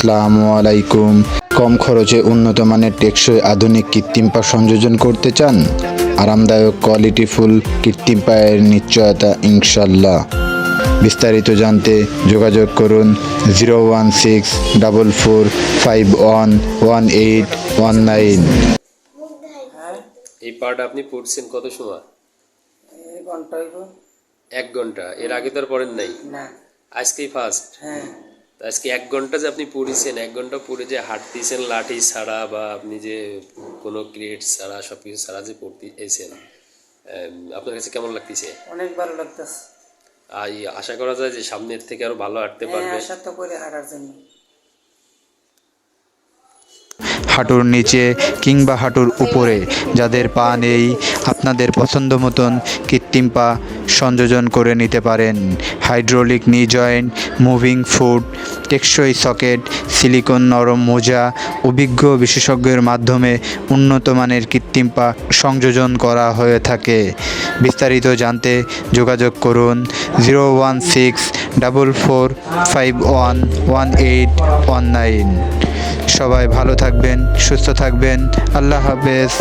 আসসালামু আলাইকুম। কম খরচে উন্নত মানের টেকসই আধুনিক কৃত্রিম পা সংযোজন করতে চান? আরামদায়ক কোয়ালিটিফুল কৃত্রিম পায়ের নিশ্চয়তা ইনশাল্লাহ। বিস্তারিত জানতে যোগাযোগ করুন 01644511819। এই পাটা আপনি পড়ছেন কত সময়? এই ঘন্টা হইব। 1 ঘন্টা। এর আগে তো আর পড়েন নাই? না। আজকেই ফার্স্ট? হ্যাঁ। আজকে 1 ঘন্টা যে আপনি পড়েছেন, 1 ঘন্টা পড়ে যে হাঁটতেছেন লাঠি ছাড়া বা আপনি যে কোনো ক্রিয়েট ছাড়া সব কিছু ছাড়া যে পড়তেছেন, আপনার কাছে কেমন লাগতেছে? অনেক ভালো লাগতেছে। আশা করা যায় যে সামনের থেকে আরো ভালো হাঁটতে পারবে? আশা তো করে হাঁটার জন্য। হাঁটুর নিচে কিংবা হাঁটুর উপরে যাদের পা নেই, আপনাদের পছন্দ মতন কৃত্রিম পা সংযোজন করে নিতে পারেন। হাইড্রোলিক নি জয়েন্ট, মুভিং ফুট, টেকসই সকেট, সিলিকন নরম মোজা, অভিজ্ঞ বিশেষজ্ঞের মাধ্যমে উন্নত মানের কৃত্রিম পা সংযোজন করা হয়ে থাকে। বিস্তারিত জানতে যোগাযোগ করুন 01644511819। সবাই ভালো থাকবেন, সুস্থ থাকবেন। আল্লাহ হাফেজ।